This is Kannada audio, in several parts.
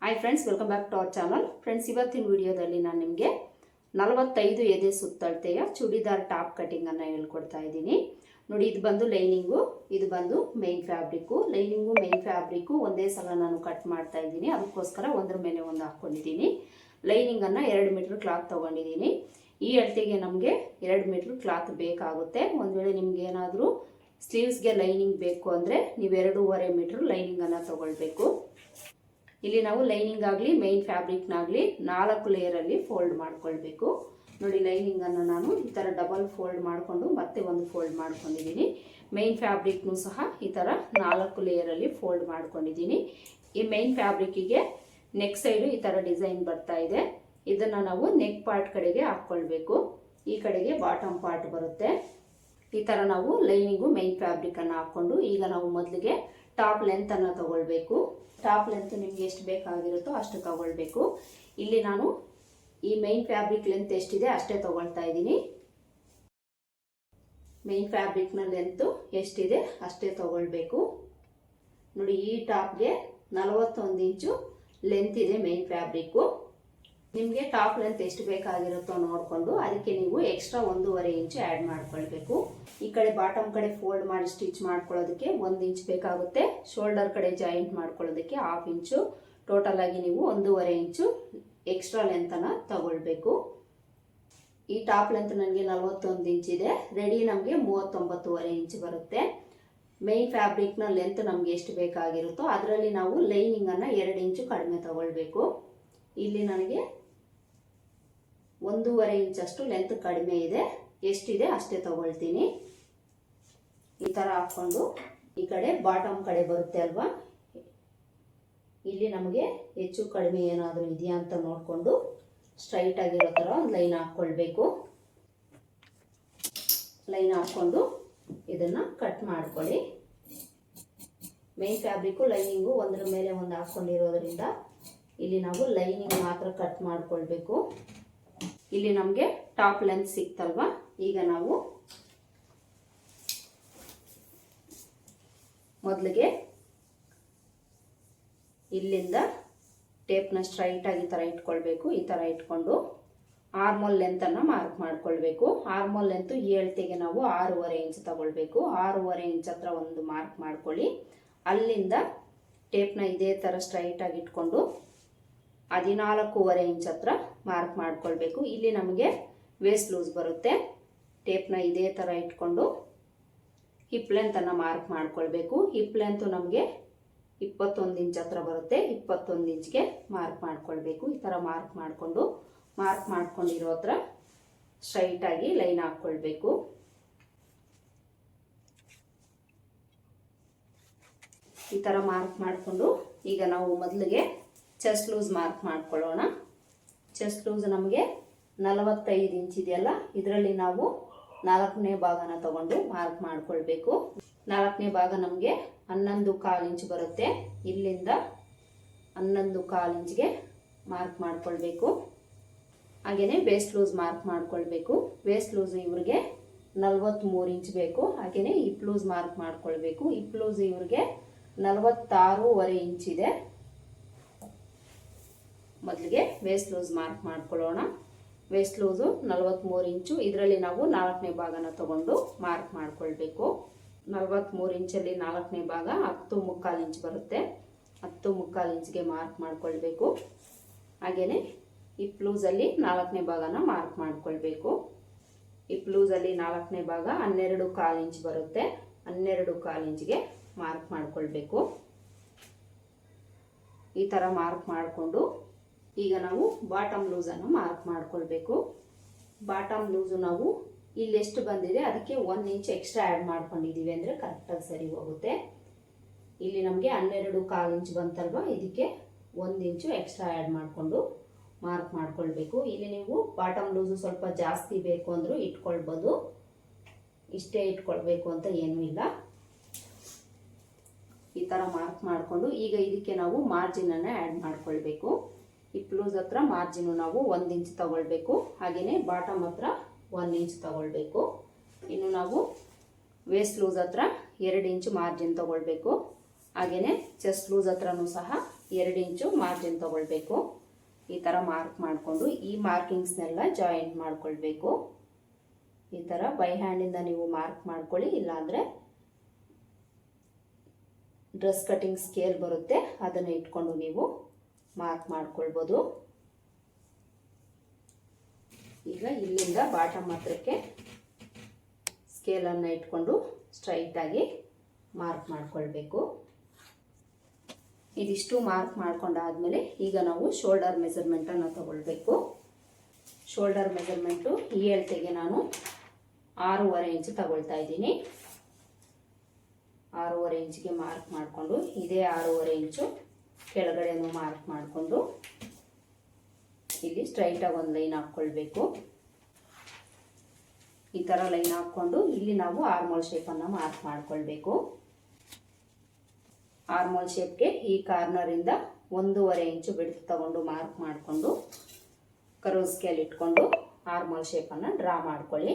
Hi friends, welcome back to our channel. Friends, ಇವತ್ತಿನ ವಿಡಿಯೋದಲ್ಲಿ ನಾನು ನಿಮಗೆ 45 ಎದೆ ಸುತ್ತಳತೆಯ ಚೂಡಿದಾರ್ ಟಾಪ್ ಕಟಿಂಗನ್ನು ಹೇಳ್ಕೊಡ್ತಾ ಇದ್ದೀನಿ. ನೋಡಿ, ಇದು ಬಂದು ಲೈನಿಂಗು, ಇದು ಬಂದು main fabric. Lining main fabric ಒಂದೇ ಸಲ ನಾನು ಕಟ್ ಮಾಡ್ತಾ ಇದ್ದೀನಿ. ಅದಕ್ಕೋಸ್ಕರ ಒಂದ್ರ ಮೇಲೆ ಒಂದು ಹಾಕ್ಕೊಂಡಿದ್ದೀನಿ. ಲೈನಿಂಗನ್ನು 2 ಮೀಟ್ರ್ ಕ್ಲಾತ್ ತೊಗೊಂಡಿದ್ದೀನಿ. ಈ ಅಳತೆಗೆ ನಮಗೆ 2 ಮೀಟ್ರ್ ಕ್ಲಾತ್ ಬೇಕಾಗುತ್ತೆ. ಒಂದು ವೇಳೆ ನಿಮ್ಗೆ ಏನಾದರೂ ಸ್ಲೀವ್ಸ್ಗೆ ಲೈನಿಂಗ್ ಬೇಕು ಅಂದರೆ ನೀವು 2.5 ಮೀಟ್ರ್ ಲೈನಿಂಗನ್ನು ತೊಗೊಳ್ಬೇಕು. ಇಲ್ಲಿ ನಾವು ಲೈನಿಂಗ್ ಆಗಲಿ ಮೈನ್ ಫ್ಯಾಬ್ರಿಕ್ನಾಗಲಿ 4 ಲೇಯರಲ್ಲಿ ಫೋಲ್ಡ್ ಮಾಡ್ಕೊಳ್ಬೇಕು. ನೋಡಿ, ಲೈನಿಂಗನ್ನು ನಾನು ಈ ಥರ ಡಬಲ್ ಫೋಲ್ಡ್ ಮಾಡಿಕೊಂಡು ಮತ್ತೆ ಒಂದು ಫೋಲ್ಡ್ ಮಾಡ್ಕೊಂಡಿದ್ದೀನಿ. ಮೈನ್ ಫ್ಯಾಬ್ರಿಕ್ನು ಸಹ ಈ ಥರ 4 ಲೇಯರಲ್ಲಿ ಫೋಲ್ಡ್ ಮಾಡ್ಕೊಂಡಿದ್ದೀನಿ. ಈ ಮೈನ್ ಫ್ಯಾಬ್ರಿಕ್ಕಿಗೆ ನೆಕ್ ಸೈಡು ಈ ಥರ ಡಿಸೈನ್ ಬರ್ತಾ ಇದೆ. ಇದನ್ನು ನಾವು ನೆಕ್ ಪಾರ್ಟ್ ಕಡೆಗೆ ಹಾಕ್ಕೊಳ್ಬೇಕು. ಈ ಕಡೆಗೆ ಬಾಟಮ್ ಪಾರ್ಟ್ ಬರುತ್ತೆ. ಈ ಥರ ನಾವು ಲೈನಿಂಗು ಮೈನ್ ಫ್ಯಾಬ್ರಿಕನ್ನು ಹಾಕ್ಕೊಂಡು ಈಗ ನಾವು ಮೊದಲಿಗೆ ಟಾಪ್ ಲೆಂತನ್ನು ತಗೊಳ್ಬೇಕು. ಟಾಪ್ ಲೆಂತ್ ನಿಮ್ಗೆ ಎಷ್ಟು ಬೇಕಾಗಿರುತ್ತೋ ಅಷ್ಟು ತಗೊಳ್ಬೇಕು. ಇಲ್ಲಿ ನಾನು ಈ ಮೈನ್ ಫ್ಯಾಬ್ರಿಕ್ ಲೆಂತ್ ಎಷ್ಟಿದೆ ಅಷ್ಟೇ ತಗೊಳ್ತಾ ಇದ್ದೀನಿ. ಮೈನ್ ಫ್ಯಾಬ್ರಿಕ್ನ ಲೆಂತು ಎಷ್ಟಿದೆ ಅಷ್ಟೇ ತಗೊಳ್ಬೇಕು. ನೋಡಿ, ಈ ಟಾಪ್ಗೆ 41 ಇಂಚು ಲೆಂತ್ ಇದೆ ಮೈನ್ ಫ್ಯಾಬ್ರಿಕ್ಕು. ನಿಮಗೆ ಟಾಪ್ ಲೆಂತ್ ಎಷ್ಟು ಬೇಕಾಗಿರುತ್ತೋ ನೋಡಿಕೊಂಡು ಅದಕ್ಕೆ ನೀವು ಎಕ್ಸ್ಟ್ರಾ 1.5 ಇಂಚು ಆ್ಯಡ್ ಮಾಡ್ಕೊಳ್ಬೇಕು. ಈ ಕಡೆ ಬಾಟಮ್ ಕಡೆ ಫೋಲ್ಡ್ ಮಾಡಿ ಸ್ಟಿಚ್ ಮಾಡ್ಕೊಳ್ಳೋದಕ್ಕೆ 1 ಇಂಚ್ ಬೇಕಾಗುತ್ತೆ. ಶೋಲ್ಡರ್ ಕಡೆ ಜಾಯಿಂಟ್ ಮಾಡ್ಕೊಳ್ಳೋದಕ್ಕೆ 1/2 ಇಂಚು. ಟೋಟಲ್ ಆಗಿ ನೀವು 1.5 ಇಂಚು ಎಕ್ಸ್ಟ್ರಾ ಲೆಂತನ್ನು ತಗೊಳ್ಬೇಕು. ಈ ಟಾಪ್ ಲೆಂತ್ ನನಗೆ 41 ಇಂಚ್ ಇದೆ. ರೆಡಿ ನಮಗೆ 39.5 ಇಂಚ್ ಬರುತ್ತೆ. ಮೈನ್ ಫ್ಯಾಬ್ರಿಕ್ನ ಲೆಂತ್ ನಮಗೆ ಎಷ್ಟು ಬೇಕಾಗಿರುತ್ತೋ ಅದರಲ್ಲಿ ನಾವು ಲೈನಿಂಗನ್ನು 2 ಇಂಚು ಕಡಿಮೆ ತಗೊಳ್ಬೇಕು. ಇಲ್ಲಿ ನನಗೆ 1.5 ಇಂಚಷ್ಟು ಲೆಂತ್ ಕಡಿಮೆ ಇದೆ. ಎಷ್ಟಿದೆ ಅಷ್ಟೇ ತಗೊಳ್ತೀನಿ. ಈ ಥರ ಹಾಕ್ಕೊಂಡು ಈ ಕಡೆ ಬಾಟಮ್ ಕಡೆ ಬರುತ್ತೆ ಅಲ್ವಾ, ಇಲ್ಲಿ ನಮಗೆ ಹೆಚ್ಚು ಕಡಿಮೆ ಏನಾದರೂ ಇದೆಯಾ ಅಂತ ನೋಡಿಕೊಂಡು ಸ್ಟ್ರೈಟ್ ಆಗಿರೋ ಥರ ಒಂದು ಲೈನ್ ಹಾಕ್ಕೊಳ್ಬೇಕು. ಲೈನ್ ಹಾಕ್ಕೊಂಡು ಇದನ್ನು ಕಟ್ ಮಾಡ್ಕೊಳ್ಳಿ. ಮೈನ್ ಫ್ಯಾಬ್ರಿಕ್ಕು ಲೈನಿಂಗು ಒಂದ್ರ ಮೇಲೆ ಒಂದು ಹಾಕ್ಕೊಂಡಿರೋದ್ರಿಂದ ಇಲ್ಲಿ ನಾವು ಲೈನಿಂಗ್ ಮಾತ್ರ ಕಟ್ ಮಾಡ್ಕೊಳ್ಬೇಕು. ಇಲ್ಲಿ ನಮಗೆ ಟಾಪ್ ಲೆಂತ್ ಸಿಕ್ತಲ್ವಾ, ಈಗ ನಾವು ಮೊದಲಿಗೆ ಇಲ್ಲಿಂದ ಟೇಪ್ನ ಸ್ಟ್ರೈಟಾಗಿ ಈ ಥರ ಇಟ್ಕೊಳ್ಬೇಕು. ಈ ಥರ ಇಟ್ಕೊಂಡು ಆರ್ಮೋಲ್ ಲೆಂತನ್ನು ಮಾರ್ಕ್ ಮಾಡ್ಕೊಳ್ಬೇಕು. ಆರ್ಮೋಲ್ ಲೆಂತು ಈ ಅಳತೆಗೆ ನಾವು 6.5 ಇಂಚ್ ತಗೊಳ್ಬೇಕು. 6.5 ಇಂಚ್ ಹತ್ರ ಒಂದು ಮಾರ್ಕ್ ಮಾಡ್ಕೊಳ್ಳಿ. ಅಲ್ಲಿಂದ ಟೇಪ್ನ ಇದೇ ಥರ ಸ್ಟ್ರೈಟಾಗಿ ಇಟ್ಕೊಂಡು 14.5 ಇಂಚ್ ಹತ್ರ ಮಾರ್ಕ್ ಮಾಡ್ಕೊಳ್ಬೇಕು. ಇಲ್ಲಿ ನಮಗೆ ವೇಸ್ಟ್ ಲೂಸ್ ಬರುತ್ತೆ. ಟೇಪ್ನ ಇದೇ ಥರ ಇಟ್ಕೊಂಡು ಹಿಪ್ ಲೆಂತನ್ನು ಮಾರ್ಕ್ ಮಾಡ್ಕೊಳ್ಬೇಕು. ಹಿಪ್ ಲೆಂತು ನಮಗೆ 21 ಇಂಚ್ ಹತ್ರ ಬರುತ್ತೆ. 21 ಇಂಚ್ಗೆ ಮಾರ್ಕ್ ಮಾಡ್ಕೊಳ್ಬೇಕು. ಈ ಥರ ಮಾರ್ಕ್ ಮಾಡ್ಕೊಂಡಿರೋ ಹತ್ರ ಸ್ಟ್ರೈಟಾಗಿ ಲೈನ್ ಹಾಕ್ಕೊಳ್ಬೇಕು. ಈ ಥರ ಮಾರ್ಕ್ ಮಾಡಿಕೊಂಡು ಈಗ ನಾವು ಮೊದಲಿಗೆ ಚೆಸ್ಟ್ ಲೂಸ್ ಮಾರ್ಕ್ ಮಾಡ್ಕೊಳ್ಳೋಣ. ಚೆಸ್ಟ್ ಲೂಸ್ ನಮಗೆ 45 ಇಂಚ್ ಇದೆಯಲ್ಲ, ಇದರಲ್ಲಿ ನಾವು 4ನೇ ಭಾಗನ ತಗೊಂಡು ಮಾರ್ಕ್ ಮಾಡ್ಕೊಳ್ಬೇಕು. 4ನೇ ಭಾಗ ನಮಗೆ 11.25 ಇಂಚ್ ಬರುತ್ತೆ. ಇಲ್ಲಿಂದ 11.25 ಇಂಚ್ಗೆ ಮಾರ್ಕ್ ಮಾಡ್ಕೊಳ್ಬೇಕು. ಹಾಗೆಯೇ ವೇಸ್ಟ್ ಲೂಸ್ ಮಾರ್ಕ್ ಮಾಡ್ಕೊಳ್ಬೇಕು. ವೇಸ್ಟ್ ಲೂಸ್ ಇವ್ರಿಗೆ 43 ಇಂಚ್ ಬೇಕು. ಹಾಗೆಯೇ ಹಿಪ್ ಲೂಸ್ ಮಾರ್ಕ್ ಮಾಡ್ಕೊಳ್ಬೇಕು. ಹಿಪ್ ಲೂಸ್ ಇವ್ರಿಗೆ 46.5 ಇಂಚ್ ಇದೆ. ಮೊದಲಿಗೆ ವೇಸ್ಟ್ ಲೂಸ್ ಮಾರ್ಕ್ ಮಾಡ್ಕೊಳ್ಳೋಣ. ವೇಸ್ಟ್ ಲೂಸು 43 ಇಂಚು. ಇದರಲ್ಲಿ ನಾವು 4ನೇ ಭಾಗನ ತಗೊಂಡು ಮಾರ್ಕ್ ಮಾಡ್ಕೊಳ್ಬೇಕು. 43 ಇಂಚಲ್ಲಿ 4ನೇ ಭಾಗ 10.25 ಇಂಚ್ ಬರುತ್ತೆ. 10.25 ಇಂಚ್ಗೆ ಮಾರ್ಕ್ ಮಾಡ್ಕೊಳ್ಬೇಕು. ಹಾಗೆಯೇ ಹಿಪ್ ಲೂಸಲ್ಲಿ 4ನೇ ಭಾಗನ ಮಾರ್ಕ್ ಮಾಡ್ಕೊಳ್ಬೇಕು. ಹಿಪ್ ಲೂಸಲ್ಲಿ 4ನೇ ಭಾಗ 12.25 ಇಂಚ್ ಬರುತ್ತೆ. 12.25 ಇಂಚ್ಗೆ ಮಾರ್ಕ್ ಮಾಡ್ಕೊಳ್ಬೇಕು. ಈ ಥರ ಮಾರ್ಕ್ ಮಾಡಿಕೊಂಡು ಈಗ ನಾವು ಬಾಟಮ್ ಲೂಸನ್ನು ಮಾರ್ಕ್ ಮಾಡ್ಕೊಳ್ಬೇಕು. ಬಾಟಮ್ ಲೂಸು ನಾವು ಇಲ್ಲಿ ಎಷ್ಟು ಬಂದಿದೆ ಅದಕ್ಕೆ 1 ಇಂಚ್ ಎಕ್ಸ್ಟ್ರಾ ಆ್ಯಡ್ ಮಾಡ್ಕೊಂಡಿದ್ದೀವಿ ಅಂದರೆ ಕರೆಕ್ಟಾಗಿ ಸರಿ ಹೋಗುತ್ತೆ. ಇಲ್ಲಿ ನಮಗೆ 12.25 ಇಂಚ್ ಬಂತಲ್ವ, ಇದಕ್ಕೆ 1 ಇಂಚು ಎಕ್ಸ್ಟ್ರಾ ಆ್ಯಡ್ ಮಾಡಿಕೊಂಡು ಮಾರ್ಕ್ ಮಾಡ್ಕೊಳ್ಬೇಕು. ಇಲ್ಲಿ ನೀವು ಬಾಟಮ್ ಲೂಸು ಸ್ವಲ್ಪ ಜಾಸ್ತಿ ಬೇಕು ಅಂದರೂ ಇಟ್ಕೊಳ್ಬೋದು. ಇಷ್ಟೇ ಇಟ್ಕೊಳ್ಬೇಕು ಅಂತ ಏನೂ ಇಲ್ಲ. ಈ ಥರ ಮಾರ್ಕ್ ಮಾಡಿಕೊಂಡು ಈಗ ಇದಕ್ಕೆ ನಾವು ಮಾರ್ಜಿನನ್ನು ಆ್ಯಡ್ ಮಾಡ್ಕೊಳ್ಬೇಕು. ಹಿಪ್ ಲೂಸ್ ಹತ್ರ ಮಾರ್ಜಿನು ನಾವು 1 ಇಂಚ್ ತಗೊಳ್ಬೇಕು. ಹಾಗೆಯೇ ಬಾಟಮ್ ಹತ್ರ 1 ಇಂಚ್ ತಗೊಳ್ಬೇಕು. ಇನ್ನು ನಾವು ವೇಸ್ಟ್ ಲೂಸ್ ಹತ್ರ 2 ಇಂಚ್ ಮಾರ್ಜಿನ್ ತಗೊಳ್ಬೇಕು. ಹಾಗೆಯೇ ಚೆಸ್ಟ್ ಲೂಸ್ ಹತ್ರನೂ ಸಹ 2 ಇಂಚು ಮಾರ್ಜಿನ್ ತಗೊಳ್ಬೇಕು. ಈ ಥರ ಮಾರ್ಕ್ ಮಾಡಿಕೊಂಡು ಈ ಮಾರ್ಕಿಂಗ್ಸ್ನೆಲ್ಲ ಜಾಯಿಂಟ್ ಮಾಡ್ಕೊಳ್ಬೇಕು. ಈ ಥರ ಬೈ ಹ್ಯಾಂಡಿಂದ ನೀವು ಮಾರ್ಕ್ ಮಾಡ್ಕೊಳ್ಳಿ, ಇಲ್ಲಾಂದರೆ ಡ್ರೆಸ್ ಕಟಿಂಗ್ ಸ್ಕೇಲ್ ಬರುತ್ತೆ, ಅದನ್ನು ಇಟ್ಕೊಂಡು ನೀವು ಮಾರ್ಕ್ ಮಾಡ್ಕೊಳ್ಬೋದು. ಈಗ ಇಲ್ಲಿಂದ ಬಾಟಮ್ ಹತ್ರಕ್ಕೆ ಸ್ಕೇಲನ್ನು ಇಟ್ಕೊಂಡು ಸ್ಟ್ರೈಟಾಗಿ ಮಾರ್ಕ್ ಮಾಡ್ಕೊಳ್ಬೇಕು. ಇದಿಷ್ಟು ಮಾರ್ಕ್ ಮಾಡ್ಕೊಂಡಾದ್ಮೇಲೆ ಈಗ ನಾವು ಶೋಲ್ಡರ್ ಮೆಜರ್ಮೆಂಟನ್ನು ತಗೊಳ್ಬೇಕು. ಶೋಲ್ಡರ್ ಮೆಜರ್ಮೆಂಟು ಈ ಅಳತೆಗೆ ನಾನು 6.5 ಇಂಚು ತಗೊಳ್ತಾ ಇದ್ದೀನಿ. 6.5 ಇಂಚಿಗೆ ಮಾರ್ಕ್ ಮಾಡಿಕೊಂಡು ಇದೇ 6.5 ಇಂಚು ಕೆಳಗಡೆನೂ ಮಾರ್ಕ್ ಮಾಡಿಕೊಂಡು ಇಲ್ಲಿ ಸ್ಟ್ರೈಟಾಗಿ ಒಂದು ಲೈನ್ ಹಾಕ್ಕೊಳ್ಬೇಕು. ಈ ಥರ ಲೈನ್ ಹಾಕ್ಕೊಂಡು ಇಲ್ಲಿ ನಾವು ಆರ್ಮೋಲ್ ಶೇಪನ್ನು ಮಾರ್ಕ್ ಮಾಡ್ಕೊಳ್ಬೇಕು. ಆರ್ಮೋಲ್ ಶೇಪ್ಗೆ ಈ ಕಾರ್ನರಿಂದ 1.5 ಇಂಚು ಬಿಡ್ತು ತಗೊಂಡು ಮಾರ್ಕ್ ಮಾಡಿಕೊಂಡು ಕರ್ವ್ ಸ್ಕೇಲ್ ಇಟ್ಕೊಂಡು ಆರ್ಮೋಲ್ ಶೇಪನ್ನು ಡ್ರಾ ಮಾಡ್ಕೊಳ್ಳಿ.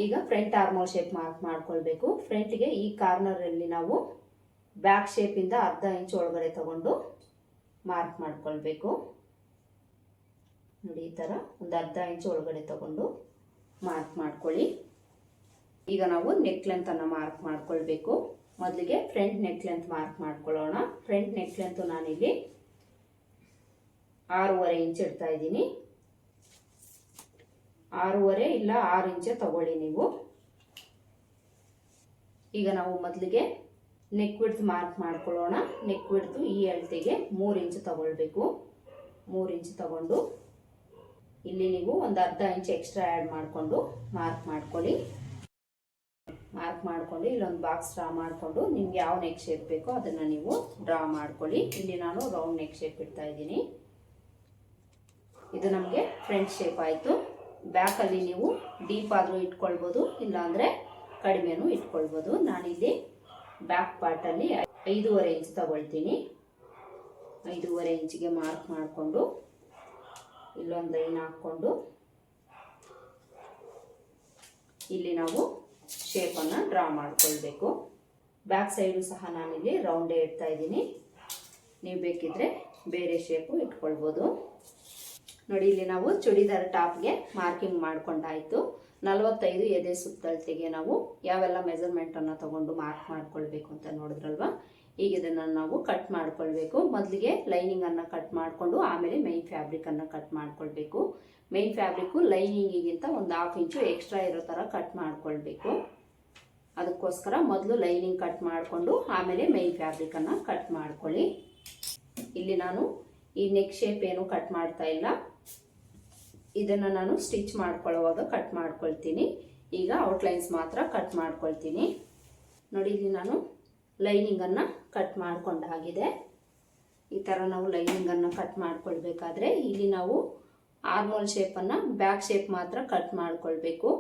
ಈಗ ಫ್ರಂಟ್ ಆರ್ಮೋಲ್ ಶೇಪ್ ಮಾರ್ಕ್ ಮಾಡ್ಕೊಳ್ಬೇಕು. ಫ್ರಂಟ್ಗೆ ಈ ಕಾರ್ನರಲ್ಲಿ ನಾವು ಬ್ಯಾಕ್ ಶೇಪಿಂದ 1/2 ಇಂಚು ಒಳಗಡೆ ತಗೊಂಡು ಮಾರ್ಕ್ ಮಾಡ್ಕೊಳ್ಬೇಕು. ನೋಡಿ, ಈ ಥರ ಒಂದು 1/2 ಇಂಚು ಒಳಗಡೆ ತಗೊಂಡು ಮಾರ್ಕ್ ಮಾಡ್ಕೊಳ್ಳಿ. ಈಗ ನಾವು ನೆಕ್ ಲೆಂತನ್ನು ಮಾರ್ಕ್ ಮಾಡ್ಕೊಳ್ಬೇಕು. ಮೊದಲಿಗೆ ಫ್ರಂಟ್ ನೆಕ್ ಲೆಂತ್ ಮಾರ್ಕ್ ಮಾಡ್ಕೊಳ್ಳೋಣ. ಫ್ರಂಟ್ ನೆಕ್ ಲೆಂತ್ ನಾನಿಲ್ಲಿ 6.5 ಇಂಚ್ ಇಡ್ತಾ ಇದ್ದೀನಿ. 6.5 ಇಲ್ಲ 6 ಇಂಚ್ ತಗೊಳ್ಳಿ ನೀವು. ಈಗ ನಾವು ಮೊದಲಿಗೆ ನೆಕ್ ವಿಡ್ತ್ ಮಾರ್ಕ್ ಮಾಡ್ಕೊಳ್ಳೋಣ. ನೆಕ್ ವಿಡ್ತ್ ಈ ಅಳತೆಗೆ 3 ಇಂಚ್ ತಗೊಳ್ಬೇಕು. 3 ಇಂಚ್ ತಗೊಂಡು ಇಲ್ಲಿ ನೀವು ಒಂದು 1/2 ಇಂಚ್ ಎಕ್ಸ್ಟ್ರಾ ಆ್ಯಡ್ ಮಾಡಿಕೊಂಡು ಮಾರ್ಕ್ ಮಾಡ್ಕೊಳ್ಳಿ. ಮಾರ್ಕ್ ಮಾಡಿಕೊಂಡು ಇಲ್ಲೊಂದು ಬಾಕ್ಸ್ ಡ್ರಾ ಮಾಡಿಕೊಂಡು ನಿಮ್ಗೆ ಯಾವ ನೆಕ್ ಶೇಪ್ ಬೇಕೋ ಅದನ್ನು ನೀವು ಡ್ರಾ ಮಾಡ್ಕೊಳ್ಳಿ. ಇಲ್ಲಿ ನಾನು ರೌಂಡ್ ನೆಕ್ ಶೇಪ್ ಇಡ್ತಾ ಇದ್ದೀನಿ. ಇದು ನಮಗೆ ಫ್ರಂಟ್ ಶೇಪ್ ಆಯಿತು. ಬ್ಯಾಕಲ್ಲಿ ನೀವು ಡೀಪ್ ಆದರೂ ಇಟ್ಕೊಳ್ಬೋದು, ಇಲ್ಲಾಂದರೆ ಕಡಿಮೆನೂ ಇಟ್ಕೊಳ್ಬೋದು. ನಾನಿಲ್ಲಿ ಬ್ಯಾಕ್ ಪಾರ್ಟಲ್ಲಿ 5.5 ಇಂಚ್ ತಗೊಳ್ತೀನಿ. 5.5 ಇಂಚಿಗೆ ಮಾರ್ಕ್ ಮಾಡಿಕೊಂಡು ಇಲ್ಲೊಂದು ಲೈನ್ ಹಾಕ್ಕೊಂಡು ಇಲ್ಲಿ ನಾವು ಶೇಪನ್ನು ಡ್ರಾ ಮಾಡ್ಕೊಳ್ಬೇಕು. ಬ್ಯಾಕ್ ಸೈಡು ಸಹ ನಾನಿಲ್ಲಿ ರೌಂಡೇ ಇಡ್ತಾ ಇದ್ದೀನಿ. ನೀವು ಬೇಕಿದ್ರೆ ಬೇರೆ ಶೇಪು ಇಟ್ಕೊಳ್ಬೋದು. ನೋಡಿ, ಇಲ್ಲಿ ನಾವು ಚೂಡಿದಾರ್ ಟಾಪ್ಗೆ ಮಾರ್ಕಿಂಗ್ ಮಾಡ್ಕೊಂಡಾಯಿತು. 45 ಎದೆ ಸುತ್ತಳತೆಗೆ ನಾವು ಯಾವೆಲ್ಲ ಮೆಜರ್ಮೆಂಟನ್ನು ತಗೊಂಡು ಮಾರ್ಕ್ ಮಾಡ್ಕೊಳ್ಬೇಕು ಅಂತ ನೋಡಿದ್ರಲ್ವ. ಈಗ ಇದನ್ನು ನಾವು ಕಟ್ ಮಾಡ್ಕೊಳ್ಬೇಕು. ಮೊದಲಿಗೆ ಲೈನಿಂಗನ್ನು ಕಟ್ ಮಾಡಿಕೊಂಡು ಆಮೇಲೆ ಮೈನ್ ಫ್ಯಾಬ್ರಿಕನ್ನು ಕಟ್ ಮಾಡ್ಕೊಳ್ಬೇಕು. ಮೈನ್ ಫ್ಯಾಬ್ರಿಕ್ಕು ಲೈನಿಂಗಿಗಿಂತ ಒಂದು 1/2 ಇಂಚು ಎಕ್ಸ್ಟ್ರಾ ಇರೋ ಥರ ಕಟ್ ಮಾಡ್ಕೊಳ್ಬೇಕು. ಅದಕ್ಕೋಸ್ಕರ ಮೊದಲು ಲೈನಿಂಗ್ ಕಟ್ ಮಾಡಿಕೊಂಡು ಆಮೇಲೆ ಮೈನ್ ಫ್ಯಾಬ್ರಿಕನ್ನು ಕಟ್ ಮಾಡ್ಕೊಳ್ಳಿ. ಇಲ್ಲಿ ನಾನು ಈ ನೆಕ್ ಶೇಪ್ ಏನು ಕಟ್ ಮಾಡ್ತಾ ಇಲ್ಲ, ಇದನ್ನು ನಾನು ಸ್ಟಿಚ್ ಮಾಡ್ಕೊಳ್ಳುವಾಗ ಕಟ್ ಮಾಡ್ಕೊಳ್ತೀನಿ. ಈಗ ಔಟ್ಲೈನ್ಸ್ ಮಾತ್ರ ಕಟ್ ಮಾಡ್ಕೊಳ್ತೀನಿ. ನೋಡಿ, ಇಲ್ಲಿ ನಾನು ಲೈನಿಂಗನ್ನು ಕಟ್ ಮಾಡ್ಕೊಂಡಾಗಿದೆ. ಈ ಥರ ನಾವು ಲೈನಿಂಗನ್ನು ಕಟ್ ಮಾಡ್ಕೊಳ್ಬೇಕಾದ್ರೆ ಇಲ್ಲಿ ನಾವು ಆರ್ಮೋಲ್ ಶೇಪನ್ನು ಬ್ಯಾಕ್ ಶೇಪ್ ಮಾತ್ರ ಕಟ್ ಮಾಡ್ಕೊಳ್ಬೇಕು.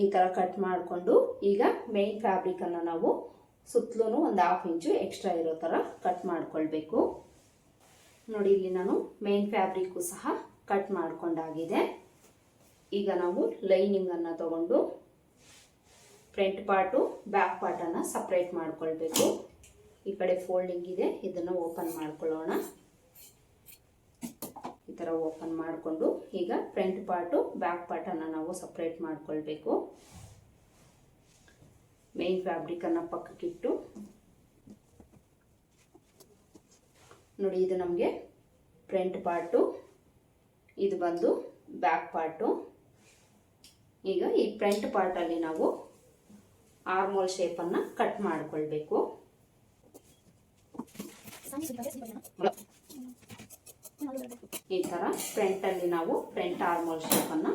ಈ ಥರ ಕಟ್ ಮಾಡಿಕೊಂಡು ಈಗ ಮೈನ್ ಫ್ಯಾಬ್ರಿಕನ್ನು ನಾವು ಸುತ್ತಲೂ ಒಂದು 1/2 ಇಂಚು ಎಕ್ಸ್ಟ್ರಾ ಇರೋ ಥರ ಕಟ್ ಮಾಡ್ಕೊಳ್ಬೇಕು. ನೋಡಿ, ಇಲ್ಲಿ ನಾನು ಮೈನ್ ಫ್ಯಾಬ್ರಿಕ್ಕು ಸಹ ಕಟ್ ಮಾಡ್ಕೊಂಡಾಗಿದೆ. ಈಗ ನಾವು ಲೈನಿಂಗನ್ನು ತಗೊಂಡು ಫ್ರಂಟ್ ಪಾರ್ಟು ಬ್ಯಾಕ್ ಪಾರ್ಟನ್ನು ಸಪ್ರೇಟ್ ಮಾಡ್ಕೊಳ್ಬೇಕು. ಈ ಕಡೆ ಫೋಲ್ಡಿಂಗ್ ಇದೆ, ಇದನ್ನು ಓಪನ್ ಮಾಡ್ಕೊಳ್ಳೋಣ. ಈ ಥರ ಓಪನ್ ಮಾಡಿಕೊಂಡು ಈಗ ಫ್ರಂಟ್ ಪಾರ್ಟು ಬ್ಯಾಕ್ ಪಾರ್ಟನ್ನು ನಾವು ಸಪ್ರೇಟ್ ಮಾಡ್ಕೊಳ್ಬೇಕು. ಮೈನ್ ಫ್ಯಾಬ್ರಿಕನ್ನು ಪಕ್ಕಕ್ಕಿಟ್ಟು ನೋಡಿ, ಇದು ನಮಗೆ ಫ್ರಂಟ್ ಪಾರ್ಟು, ಇದು ಬಂದು ಬ್ಯಾಕ್ ಪಾರ್ಟು. ಈಗ ಈ ಫ್ರಂಟ್ ಪಾರ್ಟಲ್ಲಿ ನಾವು ಆರ್ಮೋಲ್ ಶೇಪನ್ನು ಕಟ್ ಮಾಡ್ಕೊಳ್ಬೇಕು. ಈ ಥರ ಫ್ರಂಟಲ್ಲಿ ನಾವು ಫ್ರಂಟ್ ಆರ್ಮೋಲ್ ಶೇಪನ್ನು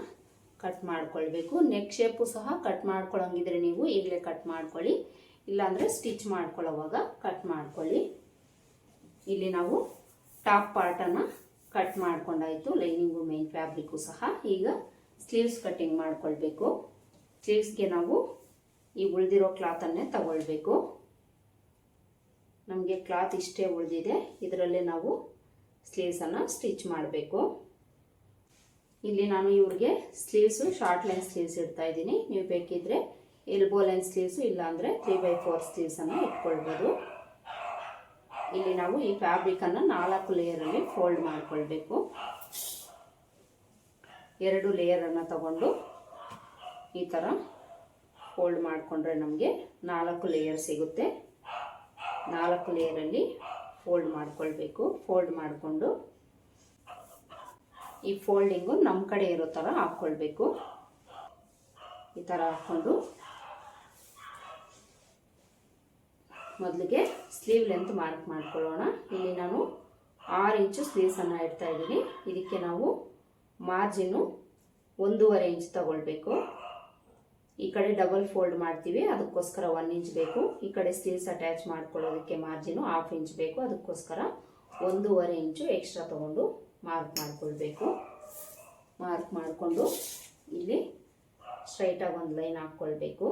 ಕಟ್ ಮಾಡ್ಕೊಳ್ಬೇಕು. ನೆಕ್ ಶೇಪು ಸಹ ಕಟ್ ಮಾಡ್ಕೊಳ್ಳೋಂಗಿದ್ರೆ ನೀವು ಈಗಲೇ ಕಟ್ ಮಾಡ್ಕೊಳ್ಳಿ, ಇಲ್ಲಾಂದರೆ ಸ್ಟಿಚ್ ಮಾಡ್ಕೊಳ್ಳೋವಾಗ ಕಟ್ ಮಾಡ್ಕೊಳ್ಳಿ. ಇಲ್ಲಿ ನಾವು ಟಾಪ್ ಪಾರ್ಟನ್ನು ಕಟ್ ಮಾಡ್ಕೊಂಡಾಯಿತು, ಲೈನಿಂಗು ಮೈನ್ ಫ್ಯಾಬ್ರಿಕ್ಕು ಸಹ. ಈಗ ಸ್ಲೀವ್ಸ್ ಕಟ್ಟಿಂಗ್ ಮಾಡ್ಕೊಳ್ಬೇಕು. ಸ್ಲೀವ್ಸ್ಗೆ ನಾವು ಈ ಉಳಿದಿರೋ ಕ್ಲಾತನ್ನೇ ತಗೊಳ್ಬೇಕು. ನಮಗೆ ಕ್ಲಾತ್ ಇಷ್ಟೇ ಉಳಿದಿದೆ, ಇದರಲ್ಲೇ ನಾವು ಸ್ಲೀವ್ಸನ್ನು ಸ್ಟಿಚ್ ಮಾಡಬೇಕು. ಇಲ್ಲಿ ನಾನು ಇವ್ರಿಗೆ ಸ್ಲೀವ್ಸು ಶಾರ್ಟ್ ಲೈನ್ ಸ್ಲೀವ್ಸ್ ಇಡ್ತಾ ಇದ್ದೀನಿ. ನೀವು ಬೇಕಿದ್ರೆ ಎಲ್ಬೋ ಲೈನ್ ಸ್ಲೀವ್ಸು, ಇಲ್ಲಾಂದರೆ 3/4 ಸ್ಲೀವ್ಸನ್ನು ಇಟ್ಕೊಳ್ಬೋದು. ಇಲ್ಲಿ ನಾವು ಈ ಫ್ಯಾಬ್ರಿಕನ್ನು 4 ಲೇಯರಲ್ಲಿ ಫೋಲ್ಡ್ ಮಾಡ್ಕೊಳ್ಬೇಕು. 2 ಲೇಯರನ್ನು ತಗೊಂಡು ಈ ಥರ ಫೋಲ್ಡ್ ಮಾಡಿಕೊಂಡ್ರೆ ನಮಗೆ 4 ಲೇಯರ್ ಸಿಗುತ್ತೆ. 4 ಲೇಯರಲ್ಲಿ ಫೋಲ್ಡ್ ಮಾಡ್ಕೊಳ್ಬೇಕು. ಫೋಲ್ಡ್ ಮಾಡಿಕೊಂಡು ಈ ಫೋಲ್ಡಿಂಗು ನಮ್ಮ ಕಡೆ ಇರೋ ಥರ ಹಾಕ್ಕೊಳ್ಬೇಕು. ಈ ಥರ ಹಾಕ್ಕೊಂಡು ಮೊದಲಿಗೆ ಸ್ಲೀವ್ ಲೆಂತ್ ಮಾರ್ಕ್ ಮಾಡ್ಕೊಳ್ಳೋಣ. ಇಲ್ಲಿ ನಾನು 6 ಇಂಚು ಸ್ಲೀವ್ಸನ್ನು ಇಡ್ತಾ ಇದ್ದೀನಿ. ಇದಕ್ಕೆ ನಾವು ಮಾರ್ಜಿನ್ನು 1.5 ಇಂಚ್ ತಗೊಳ್ಬೇಕು. ಈ ಕಡೆ ಡಬಲ್ ಫೋಲ್ಡ್ ಮಾಡ್ತೀವಿ, ಅದಕ್ಕೋಸ್ಕರ 1 ಇಂಚ್ ಬೇಕು. ಈ ಕಡೆ ಸ್ಲೀವ್ಸ್ ಅಟ್ಯಾಚ್ ಮಾಡ್ಕೊಳ್ಳೋದಕ್ಕೆ ಮಾರ್ಜಿನು 1/2 ಇಂಚ್ ಬೇಕು. ಅದಕ್ಕೋಸ್ಕರ 1.5 ಇಂಚು ಎಕ್ಸ್ಟ್ರಾ ತಗೊಂಡು ಮಾರ್ಕ್ ಮಾಡ್ಕೊಳ್ಬೇಕು. ಮಾರ್ಕ್ ಮಾಡಿಕೊಂಡು ಇಲ್ಲಿ ಸ್ಟ್ರೈಟಾಗಿ ಒಂದು ಲೈನ್ ಹಾಕ್ಕೊಳ್ಬೇಕು.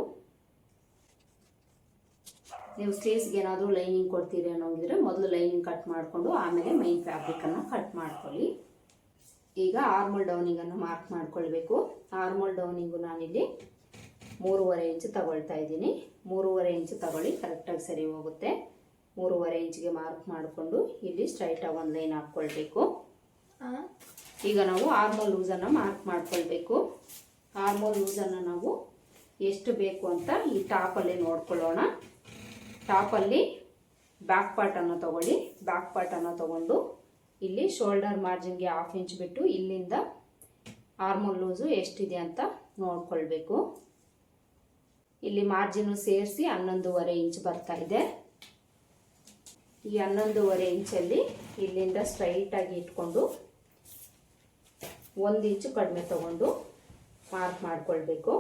ನೀವು ಸ್ಲೀವ್ಸ್ಗೆ ಏನಾದರೂ ಲೈನಿಂಗ್ ಕೊಡ್ತೀರಿ ಅನ್ನೋಂಗಿದ್ರೆ ಮೊದಲು ಲೈನಿಂಗ್ ಕಟ್ ಮಾಡಿಕೊಂಡು ಆಮೇಲೆ ಮೈನ್ ಫ್ಯಾಬ್ರಿಕನ್ನು ಕಟ್ ಮಾಡ್ಕೊಳ್ಳಿ. ಈಗ ಆರ್ಮೋಲ್ ಡೌನಿಂಗನ್ನು ಮಾರ್ಕ್ ಮಾಡ್ಕೊಳ್ಬೇಕು. ಆರ್ಮೋಲ್ ಡೌನಿಂಗು ನಾನಿಲ್ಲಿ 3.5 ಇಂಚ್ ತಗೊಳ್ತಾ ಇದ್ದೀನಿ. 3.5 ಇಂಚ್ ತಗೊಳ್ಳಿ, ಕರೆಕ್ಟಾಗಿ ಸರಿ ಹೋಗುತ್ತೆ. 3.5 ಇಂಚ್ಗೆ ಮಾರ್ಕ್ ಮಾಡಿಕೊಂಡು ಇಲ್ಲಿ ಸ್ಟ್ರೈಟಾಗಿ ಒಂದು ಲೈನ್ ಹಾಕ್ಕೊಳ್ಬೇಕು. ಈಗ ನಾವು ಆರ್ಮೋಲ್ ಲೂಸನ್ನು ಮಾರ್ಕ್ ಮಾಡ್ಕೊಳ್ಬೇಕು. ಆರ್ಮೋಲ್ ಲೂಸನ್ನು ನಾವು ಎಷ್ಟು ಬೇಕು ಅಂತ ಈ ಟಾಪಲ್ಲಿ ನೋಡ್ಕೊಳ್ಳೋಣ. ಟಾಪಲ್ಲಿ ಬ್ಯಾಕ್ ಪಾರ್ಟನ್ನು ತಗೊಳ್ಳಿ. ಬ್ಯಾಕ್ ಪಾರ್ಟನ್ನು ತಗೊಂಡು ಇಲ್ಲಿ ಶೋಲ್ಡರ್ ಮಾರ್ಜಿನ್ಗೆ 1/2 ಇಂಚ್ ಬಿಟ್ಟು ಇಲ್ಲಿಂದ ಆರ್ಮೋಲ್ ಲೂಸು ಎಷ್ಟಿದೆ ಅಂತ ನೋಡ್ಕೊಳ್ಬೇಕು. ಇಲ್ಲಿ ಮಾರ್ಜಿನ್ನು ಸೇರಿಸಿ 11.5 ಇಂಚ್ ಬರ್ತಾ ಇದೆ. ಈ 11.5 ಇಂಚಲ್ಲಿ ಇಲ್ಲಿಂದ ಸ್ಟ್ರೈಟಾಗಿ ಇಟ್ಕೊಂಡು 1 ಇಂಚು ಕಡಿಮೆ ತಗೊಂಡು ಮಾರ್ಕ್ ಮಾಡ್ಕೊಳ್ಬೇಕು.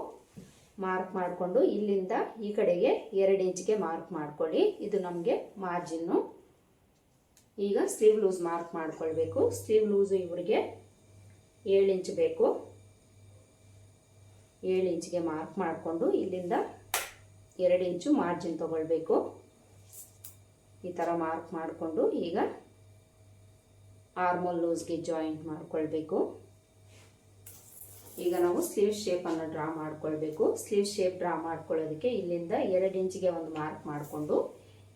ಮಾರ್ಕ್ ಮಾಡಿಕೊಂಡು ಇಲ್ಲಿಂದ ಈ ಕಡೆಗೆ 2 ಇಂಚ್ಗೆ ಮಾರ್ಕ್ ಮಾಡ್ಕೊಳ್ಳಿ. ಇದು ನಮಗೆ ಮಾರ್ಜಿನ್ನು. ಈಗ ಸ್ಲೀವ್ ಲೂಸ್ ಮಾರ್ಕ್ ಮಾಡ್ಕೊಳ್ಬೇಕು. ಸ್ಲೀವ್ ಲೂಸು ಇವರಿಗೆ 7 ಇಂಚ್ ಬೇಕು. 7 ಇಂಚ್ಗೆ ಮಾರ್ಕ್ ಮಾಡಿಕೊಂಡು ಇಲ್ಲಿಂದ 2 ಇಂಚು ಮಾರ್ಜಿನ್ ತಗೊಳ್ಬೇಕು. ಈ ಥರ ಮಾರ್ಕ್ ಮಾಡಿಕೊಂಡು ಈಗ ಆರ್ಮೋಲ್ ಲೂಸ್ಗೆ ಜಾಯಿಂಟ್ ಮಾಡ್ಕೊಳ್ಬೇಕು. ಈಗ ನಾವು ಸ್ಲೀವ್ ಶೇಪನ್ನು ಡ್ರಾ ಮಾಡ್ಕೊಳ್ಬೇಕು. ಸ್ಲೀವ್ ಶೇಪ್ ಡ್ರಾ ಮಾಡ್ಕೊಳ್ಳೋದಕ್ಕೆ ಇಲ್ಲಿಂದ 2 ಇಂಚಿಗೆ ಒಂದು ಮಾರ್ಕ್ ಮಾಡಿಕೊಂಡು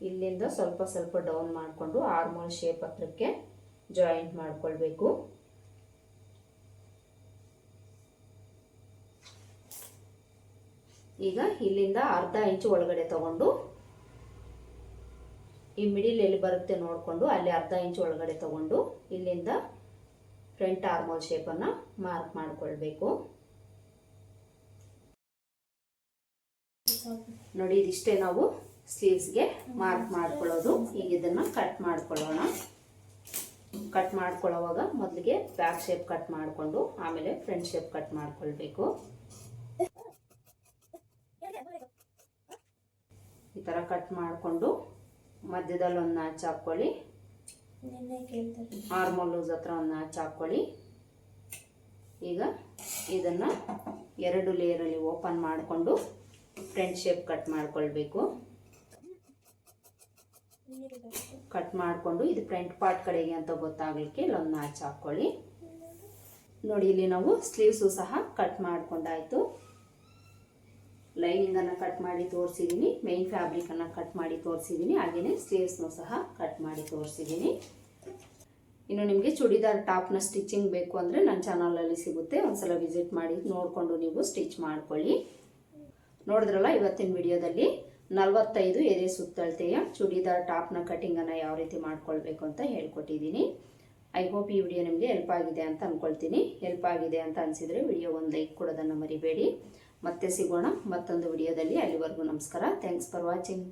ಇಲ್ಲಿಂದ ಸ್ವಲ್ಪ ಸ್ವಲ್ಪ ಡೌನ್ ಮಾಡಿಕೊಂಡು ಆರ್ಮೋಲ್ ಶೇಪ್ ಹತ್ರಕ್ಕೆ ಜಾಯಿಂಟ್ ಮಾಡ್ಕೊಳ್ಬೇಕು. ಈಗ ಇಲ್ಲಿಂದ 1/2 ಇಂಚು ಒಳಗಡೆ ತಗೊಂಡು ಈ ಮಿಡಿಲ್ ಎಲ್ಲಿ ಬರುತ್ತೆ ನೋಡಿಕೊಂಡು ಅಲ್ಲಿ 1/2 ಇಂಚು ಒಳಗಡೆ ತಗೊಂಡು ಇಲ್ಲಿಂದ ಫ್ರಂಟ್ ಆರ್ಮೋಲ್ ಶೇಪನ್ನು ಮಾರ್ಕ್ ಮಾಡ್ಕೊಳ್ಬೇಕು. ನೋಡಿ, ಇದಿಷ್ಟೇ ನಾವು ಸ್ಲೀವ್ಸ್ಗೆ ಮಾರ್ಕ್ ಮಾಡ್ಕೊಳ್ಳೋದು. ಈಗ ಇದನ್ನು ಕಟ್ ಮಾಡ್ಕೊಳ್ಳೋಣ. ಕಟ್ ಮಾಡ್ಕೊಳ್ಳೋವಾಗ ಮೊದಲಿಗೆ ಬ್ಯಾಕ್ ಶೇಪ್ ಕಟ್ ಮಾಡಿಕೊಂಡು ಆಮೇಲೆ ಫ್ರಂಟ್ ಶೇಪ್ ಕಟ್ ಮಾಡ್ಕೊಳ್ಬೇಕು. ಈ ಥರ ಕಟ್ ಮಾಡಿಕೊಂಡು ಮಧ್ಯದಲ್ಲಿ ಒಂದು ನಾಚ್ ಹಾಕ್ಕೊಳ್ಳಿ. ಆರ್ಮೋಲ್ ಲೂಸ್ ಹತ್ರ ಒಂದು ನಾಚ್ ಹಾಕ್ಕೊಳ್ಳಿ. ಈಗ ಇದನ್ನು 2 ಲೇಯರಲ್ಲಿ ಓಪನ್ ಮಾಡಿಕೊಂಡು ಫ್ರಂಟ್ ಶೇಪ್ ಕಟ್ ಮಾಡ್ಕೊಳ್ಬೇಕು. ಕಟ್ ಮಾಡಿಕೊಂಡು ಇದು ಫ್ರಂಟ್ ಪಾರ್ಟ್ ಕಡೆಗೆ ಅಂತ ಗೊತ್ತಾಗಲಿಕ್ಕೆ ಇಲ್ಲೊಂದು ನಾಚ್ ಹಾಕ್ಕೊಳ್ಳಿ. ನೋಡಿ, ಇಲ್ಲಿ ನಾವು ಸ್ಲೀವ್ಸು ಸಹ ಕಟ್ ಮಾಡ್ಕೊಂಡಾಯಿತು. ಲೈನಿಂಗನ್ನು ಕಟ್ ಮಾಡಿ ತೋರಿಸಿದ್ದೀನಿ, ಮೈನ್ ಫ್ಯಾಬ್ರಿಕನ್ನು ಕಟ್ ಮಾಡಿ ತೋರಿಸಿದ್ದೀನಿ, ಹಾಗೆಯೇ ಸ್ಲೀವ್ಸ್ನೂ ಸಹ ಕಟ್ ಮಾಡಿ ತೋರಿಸಿದ್ದೀನಿ. ಇನ್ನು ನಿಮಗೆ ಚೂಡಿದಾರ್ ಟಾಪ್ನ ಸ್ಟಿಚಿಂಗ್ ಬೇಕು ಅಂದರೆ ನನ್ನ ಚಾನಲಲ್ಲಿ ಸಿಗುತ್ತೆ. ಒಂದ್ಸಲ ವಿಸಿಟ್ ಮಾಡಿ ನೋಡಿಕೊಂಡು ನೀವು ಸ್ಟಿಚ್ ಮಾಡ್ಕೊಳ್ಳಿ. ನೋಡಿದ್ರಲ್ಲ, ಇವತ್ತಿನ ವಿಡಿಯೋದಲ್ಲಿ 45 ಎದೆ ಸುತ್ತಳತೆಯ ಚೂಡಿದಾರ್ ಟಾಪ್ನ ಕಟಿಂಗನ್ನು ಯಾವ ರೀತಿ ಮಾಡ್ಕೊಳ್ಬೇಕು ಅಂತ ಹೇಳ್ಕೊಟ್ಟಿದ್ದೀನಿ. ಐ ಹೋಪ್ ಈ ವಿಡಿಯೋ ನಿಮಗೆ ಹೆಲ್ಪ್ ಆಗಿದೆ ಅಂತ ಅಂದ್ಕೊಳ್ತೀನಿ. ಹೆಲ್ಪ್ ಆಗಿದೆ ಅಂತ ಅನಿಸಿದರೆ ವಿಡಿಯೋ ಒಂದು ಲೈಕ್ ಕೊಡೋದನ್ನು ಮರಿಬೇಡಿ. ಮತ್ತೆ ಸಿಗೋಣ ಮತ್ತೊಂದು ವಿಡಿಯೋದಲ್ಲಿ. ಅಲ್ಲಿವರೆಗೂ ನಮಸ್ಕಾರ. Thanks for watching.